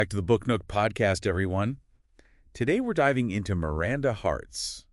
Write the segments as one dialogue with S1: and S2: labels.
S1: Back to the Book Nook podcast, everyone. Today we're diving into Miranda Hart's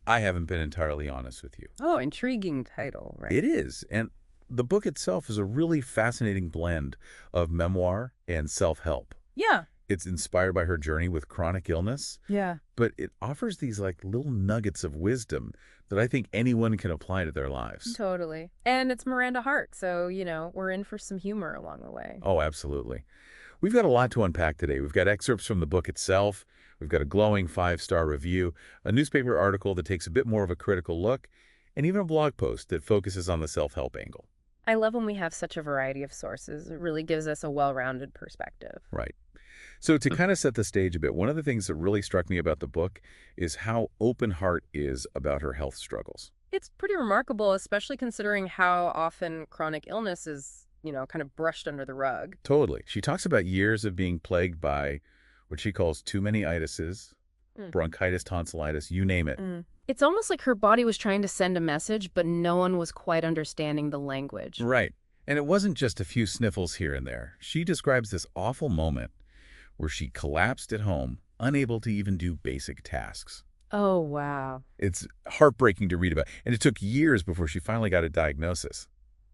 S1: I Haven't Been Entirely Honest with You.
S2: Oh, intriguing title, right?
S1: It is, and the book itself is a really fascinating blend of memoir and self-help.
S2: Yeah.
S1: It's inspired by her journey with chronic illness,
S2: Yeah.
S1: but it offers these little nuggets of wisdom that I think anyone can apply to their lives.
S2: Totally. And it's Miranda Hart, so, we're in for some humor along the way.
S1: Oh, absolutely. We've got a lot to unpack today. We've got excerpts from the book itself. We've got a glowing 5-star review, a newspaper article that takes a bit more of a critical look, and even a blog post that focuses on the self-help angle.
S2: I love when we have such a variety of sources. It really gives us a well-rounded perspective.
S1: Right. So to kind of set the stage a bit, one of the things that really struck me about the book is how open Hart is about her health struggles.
S2: It's pretty remarkable, especially considering how often chronic illness is, kind of brushed under the rug.
S1: Totally. She talks about years of being plagued by what she calls too many itises, bronchitis, tonsillitis, you name it.
S2: It's almost like her body was trying to send a message, but no one was quite understanding the language.
S1: Right. And it wasn't just a few sniffles here and there. She describes this awful moment where she collapsed at home, unable to even do basic tasks.
S2: Oh, wow.
S1: It's heartbreaking to read about. And it took years before she finally got a diagnosis.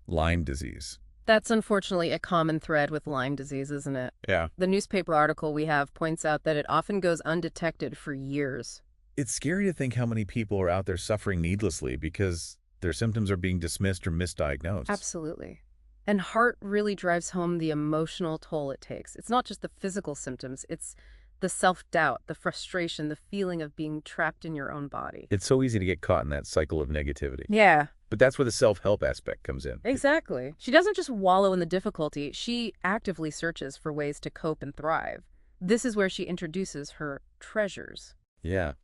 S1: Lyme disease.
S2: That's unfortunately a common thread with Lyme disease, isn't it?
S1: Yeah.
S2: The newspaper article we have points out that it often goes undetected for years.
S1: It's scary to think how many people are out there suffering needlessly because their symptoms are being dismissed or misdiagnosed.
S2: Absolutely. And Hart really drives home the emotional toll it takes. It's not just the physical symptoms, it's the self-doubt, the frustration, the feeling of being trapped in your own body.
S1: It's so easy to get caught in that cycle of negativity.
S2: Yeah.
S1: But that's where the self-help aspect comes in.
S2: Exactly. She doesn't just wallow in the difficulty, she actively searches for ways to cope and thrive. This is where she introduces her treasures.
S1: Yeah.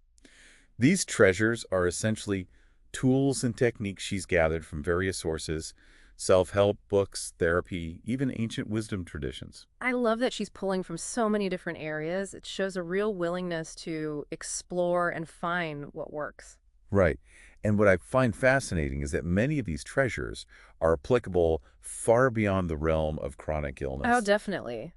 S1: These treasures are essentially tools and techniques she's gathered from various sources, self-help books, therapy, even ancient wisdom traditions.
S2: I love that she's pulling from so many different areas. It shows a real willingness to explore and find what works.
S1: Right. And what I find fascinating is that many of these treasures are applicable far beyond the realm of chronic illness.
S2: Oh, definitely.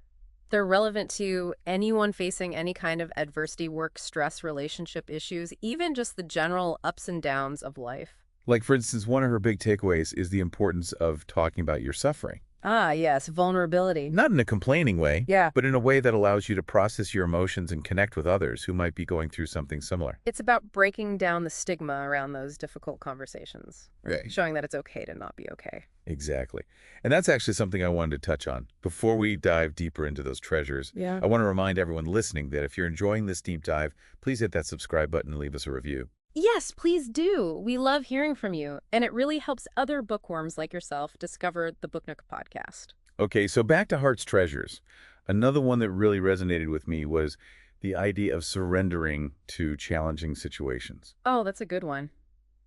S2: They're relevant to anyone facing any kind of adversity, work, stress, relationship issues, even just the general ups and downs of life.
S1: Like, for instance, one of her big takeaways is the importance of talking about your suffering.
S2: Ah, yes, vulnerability.
S1: Not in a complaining way,
S2: Yeah.
S1: but in a way that allows you to process your emotions and connect with others who might be going through something similar.
S2: It's about breaking down the stigma around those difficult conversations.
S1: Right.
S2: Showing that it's okay to not be okay.
S1: Exactly. And that's actually something I wanted to touch on. Before we dive deeper into those treasures,
S2: Yeah.
S1: I want to remind everyone listening that if you're enjoying this deep dive, please hit that subscribe button and leave us a review.
S2: Yes, please do. We love hearing from you, and it really helps other bookworms like yourself discover the Book Nook podcast.
S1: Okay, so back to Hart's treasures. Another one that really resonated with me was the idea of surrendering to challenging situations.
S2: Oh, that's a good one.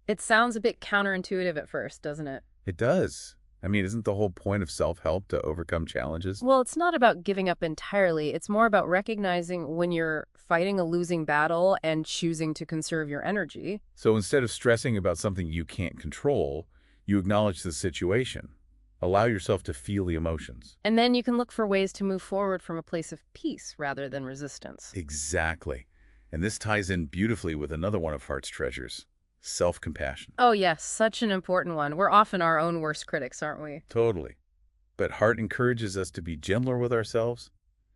S2: It sounds a bit counterintuitive at first, doesn't it?
S1: It does. I mean, isn't the whole point of self-help to overcome challenges?
S2: Well, it's not about giving up entirely. It's more about recognizing when you're fighting a losing battle and choosing to conserve your energy.
S1: So instead of stressing about something you can't control, you acknowledge the situation. Allow yourself to feel the emotions.
S2: And then you can look for ways to move forward from a place of peace rather than resistance.
S1: Exactly. And this ties in beautifully with another one of Hart's treasures, self-compassion.
S2: Oh, yes, such an important one. We're often our own worst critics, aren't we?
S1: Totally. But Hart encourages us to be gentler with ourselves,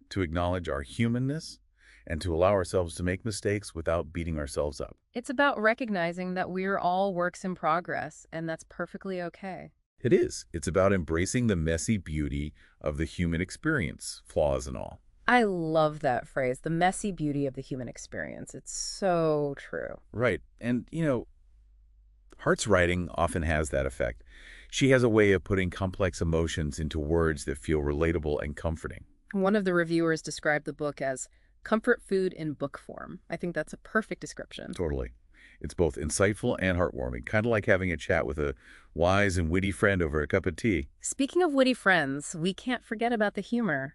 S1: to acknowledge our humanness, and to allow ourselves to make mistakes without beating ourselves up.
S2: It's about recognizing that we're all works in progress, and that's perfectly okay.
S1: It is. It's about embracing the messy beauty of the human experience, flaws and all.
S2: I love that phrase, the messy beauty of the human experience. It's so true.
S1: Right. And, Hart's writing often has that effect. She has a way of putting complex emotions into words that feel relatable and comforting.
S2: One of the reviewers described the book as comfort food in book form. I think that's a perfect description.
S1: Totally. It's both insightful and heartwarming, kind of like having a chat with a wise and witty friend over a cup of tea.
S2: Speaking of witty friends, we can't forget about the humor.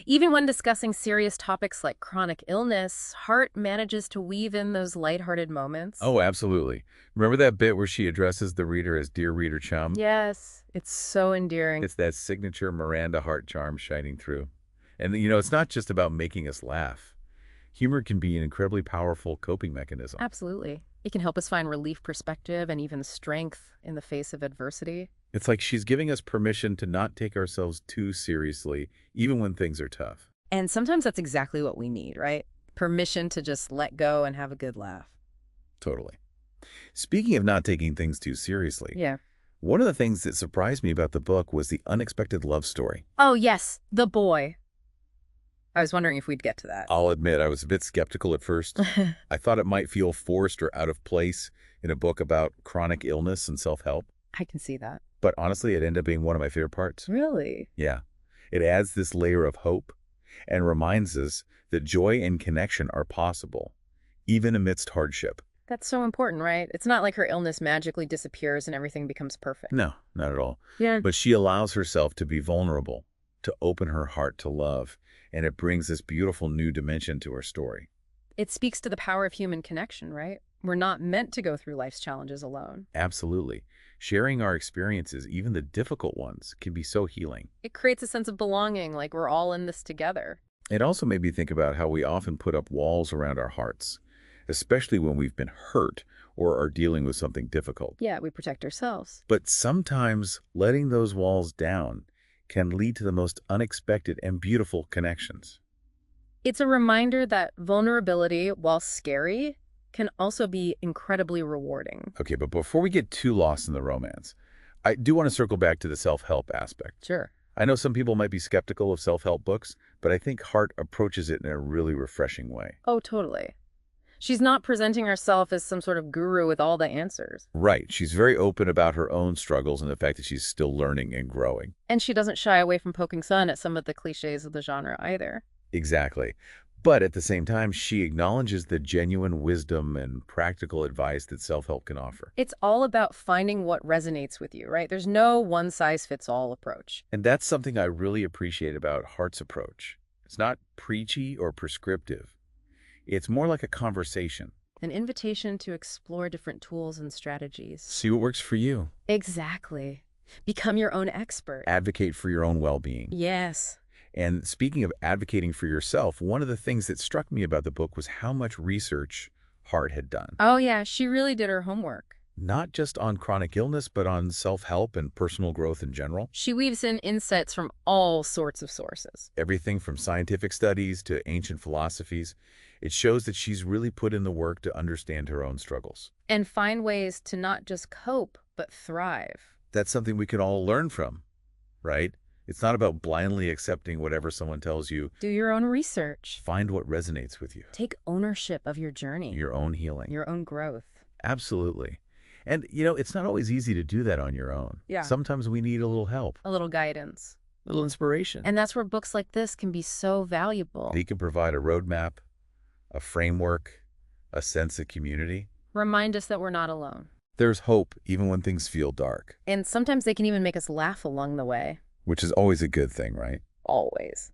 S2: Even when discussing serious topics like chronic illness, Hart manages to weave in those lighthearted moments.
S1: Oh, absolutely. Remember that bit where she addresses the reader as dear reader chum?
S2: Yes, it's so endearing.
S1: It's that signature Miranda Hart charm shining through. And, it's not just about making us laugh. Humor can be an incredibly powerful coping mechanism.
S2: Absolutely. It can help us find relief, perspective, and even strength in the face of adversity.
S1: It's like she's giving us permission to not take ourselves too seriously, even when things are tough.
S2: And sometimes that's exactly what we need, right? Permission to just let go and have a good laugh.
S1: Totally. Speaking of not taking things too seriously,
S2: Yeah.
S1: one of the things that surprised me about the book was the unexpected love story.
S2: Oh, yes, the boy. I was wondering if we'd get to that.
S1: I'll admit I was a bit skeptical at first. I thought it might feel forced or out of place in a book about chronic illness and self-help.
S2: I can see that.
S1: But honestly, it ended up being one of my favorite parts.
S2: Really?
S1: Yeah. It adds this layer of hope and reminds us that joy and connection are possible, even amidst hardship.
S2: That's so important, right? It's not like her illness magically disappears and everything becomes perfect.
S1: No, not at all.
S2: Yeah.
S1: But she allows herself to be vulnerable, to open her heart to love, and it brings this beautiful new dimension to her story.
S2: It speaks to the power of human connection, right? We're not meant to go through life's challenges alone.
S1: Absolutely. Sharing our experiences, even the difficult ones, can be so healing.
S2: It creates a sense of belonging, like we're all in this together.
S1: It also made me think about how we often put up walls around our hearts, especially when we've been hurt or are dealing with something difficult.
S2: Yeah, we protect ourselves.
S1: But sometimes letting those walls down can lead to the most unexpected and beautiful connections.
S2: It's a reminder that vulnerability, while scary, can also be incredibly rewarding.
S1: Okay, but before we get too lost in the romance, I do want to circle back to the self-help aspect.
S2: Sure.
S1: I know some people might be skeptical of self-help books, but I think Hart approaches it in a really refreshing way.
S2: Oh, totally. She's not presenting herself as some sort of guru with all the answers.
S1: Right. She's very open about her own struggles and the fact that she's still learning and growing.
S2: And she doesn't shy away from poking fun at some of the cliches of the genre either.
S1: Exactly. But at the same time, she acknowledges the genuine wisdom and practical advice that self-help can offer.
S2: It's all about finding what resonates with you, right? There's no one-size-fits-all approach.
S1: And that's something I really appreciate about Hart's approach. It's not preachy or prescriptive. It's more like a conversation.
S2: An invitation to explore different tools and strategies.
S1: See what works for you.
S2: Exactly. Become your own expert.
S1: Advocate for your own well-being.
S2: Yes.
S1: And speaking of advocating for yourself, one of the things that struck me about the book was how much research Hart had done.
S2: Oh, yeah, she really did her homework.
S1: Not just on chronic illness, but on self-help and personal growth in general.
S2: She weaves in insights from all sorts of sources.
S1: Everything from scientific studies to ancient philosophies. It shows that she's really put in the work to understand her own struggles.
S2: And find ways to not just cope, but thrive.
S1: That's something we can all learn from, right? It's not about blindly accepting whatever someone tells you.
S2: Do your own research.
S1: Find what resonates with you.
S2: Take ownership of your journey.
S1: Your own healing.
S2: Your own growth.
S1: Absolutely. And, it's not always easy to do that on your own.
S2: Yeah.
S1: Sometimes we need a little help.
S2: A little guidance.
S1: A little inspiration.
S2: And that's where books like this can be so valuable.
S1: They can provide a roadmap, a framework, a sense of community.
S2: Remind us that we're not alone.
S1: There's hope even when things feel dark.
S2: And sometimes they can even make us laugh along the way.
S1: Which is always a good thing, right?
S2: Always.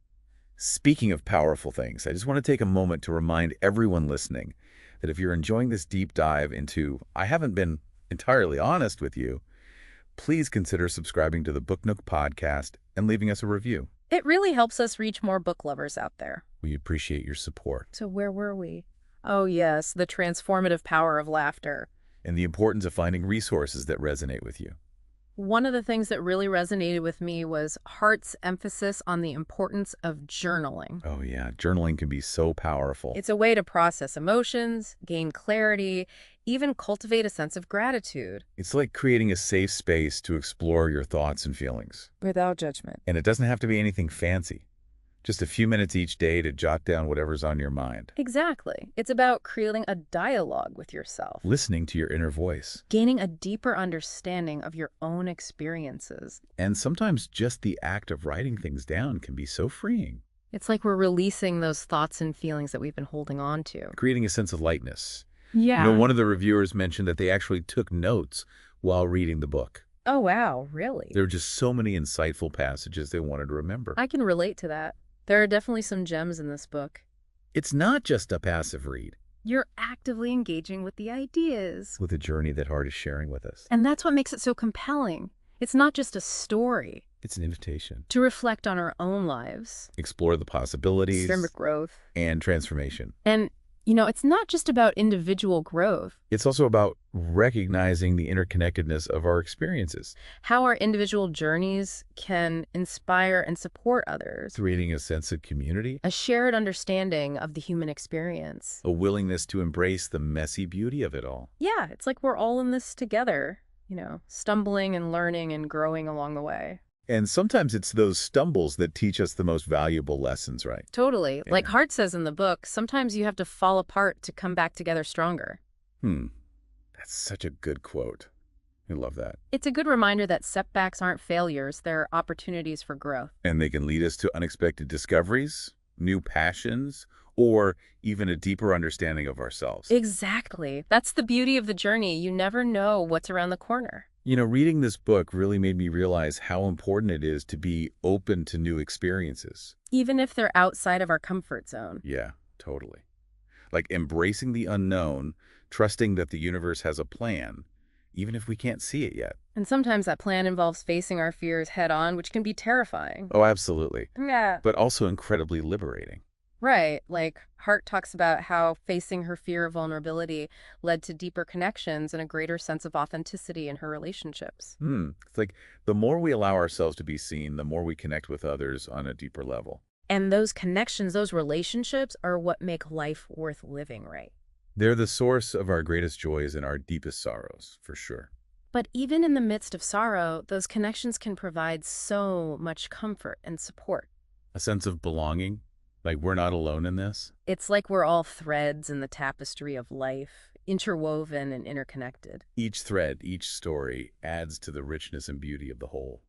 S1: Speaking of powerful things, I just want to take a moment to remind everyone listening that if you're enjoying this deep dive into I haven't been entirely honest with you, please consider subscribing to the Book Nook podcast and leaving us a review.
S2: It really helps us reach more book lovers out there.
S1: We appreciate your support.
S2: So where were we? Oh, yes, the transformative power of laughter.
S1: And the importance of finding resources that resonate with you.
S2: One of the things that really resonated with me was Hart's emphasis on the importance of journaling.
S1: Oh yeah, journaling can be so powerful.
S2: It's a way to process emotions, gain clarity, even cultivate a sense of gratitude.
S1: It's like creating a safe space to explore your thoughts and feelings.
S2: Without judgment.
S1: And it doesn't have to be anything fancy. Just a few minutes each day to jot down whatever's on your mind.
S2: Exactly. It's about creating a dialogue with yourself.
S1: Listening to your inner voice.
S2: Gaining a deeper understanding of your own experiences.
S1: And sometimes just the act of writing things down can be so freeing.
S2: It's like we're releasing those thoughts and feelings that we've been holding on to.
S1: Creating a sense of lightness.
S2: Yeah.
S1: One of the reviewers mentioned that they actually took notes while reading the book.
S2: Oh, wow. Really?
S1: There were just so many insightful passages they wanted to remember.
S2: I can relate to that. There are definitely some gems in this book.
S1: It's not just a passive read.
S2: You're actively engaging with the ideas.
S1: With the journey that Hart is sharing with us.
S2: And that's what makes it so compelling. It's not just a story.
S1: It's an invitation.
S2: to reflect on our own lives,
S1: Explore the
S2: experiment
S1: possibilities
S2: growth.
S1: and transformation.
S2: And, it's not just about individual growth.
S1: It's also about recognizing the interconnectedness of our experiences,
S2: How our individual journeys can inspire and support others.
S1: creating a sense of community,
S2: A shared understanding of the human experience.
S1: a willingness to embrace the messy beauty of it all.
S2: Yeah, it's like we're all in this together, stumbling and learning and growing along the way.
S1: And sometimes it's those stumbles that teach us the most valuable lessons, right?
S2: Totally.
S1: Yeah.
S2: Like Hart says in the book, sometimes you have to fall apart to come back together stronger.
S1: That's such a good quote. I love that.
S2: It's a good reminder that setbacks aren't failures, they're opportunities for growth.
S1: And they can lead us to unexpected discoveries, new passions, or even a deeper understanding of ourselves.
S2: Exactly. That's the beauty of the journey. You never know what's around the corner.
S1: Reading this book really made me realize how important it is to be open to new experiences.
S2: Even if they're outside of our comfort zone.
S1: Yeah, totally. Like embracing the unknown, trusting that the universe has a plan, even if we can't see it yet.
S2: And sometimes that plan involves facing our fears head on, which can be terrifying.
S1: Oh, absolutely.
S2: Yeah.
S1: But also incredibly liberating.
S2: Right. Like Hart talks about how facing her fear of vulnerability led to deeper connections and a greater sense of authenticity in her relationships.
S1: It's like the more we allow ourselves to be seen, the more we connect with others on a deeper level.
S2: And those connections, those relationships are what make life worth living, right?
S1: They're the source of our greatest joys and our deepest sorrows, for sure.
S2: But even in the midst of sorrow, those connections can provide so much comfort and support.
S1: A sense of belonging, like we're not alone in this.
S2: It's like we're all threads in the tapestry of life, interwoven and interconnected.
S1: Each thread, each story adds to the richness and beauty of the whole.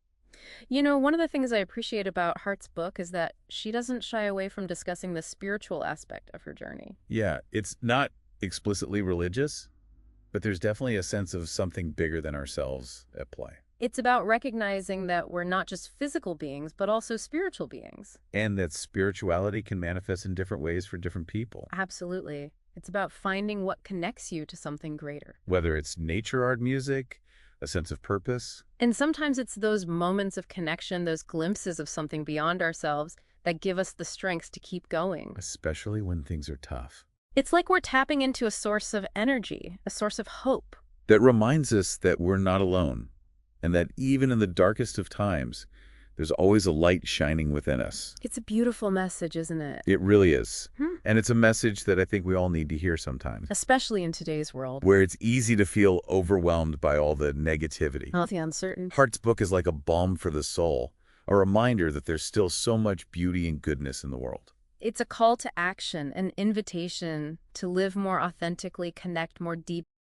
S2: One of the things I appreciate about Hart's book is that she doesn't shy away from discussing the spiritual aspect of her journey.
S1: Yeah, it's not explicitly religious, but there's definitely a sense of something bigger than ourselves at play.
S2: It's about recognizing that we're not just physical beings, but also spiritual beings.
S1: And that spirituality can manifest in different ways for different people.
S2: Absolutely. It's about finding what connects you to something greater.
S1: Whether it's nature, art, music, a sense of purpose.
S2: And sometimes it's those moments of connection, those glimpses of something beyond ourselves that give us the strength to keep going.
S1: Especially when things are tough.
S2: It's like we're tapping into a source of energy, a source of hope.
S1: That reminds us that we're not alone. And that even in the darkest of times, there's always a light shining within us.
S2: It's a beautiful message, isn't it?
S1: It really is. And it's a message that I think we all need to hear sometimes.
S2: Especially in today's world.
S1: Where it's easy to feel overwhelmed by all the negativity.
S2: All the uncertain.
S1: Hart's book is like a balm for the soul, a reminder that there's still so much beauty and goodness in the world.
S2: It's a call to action, an invitation to live more authentically, connect more deeply,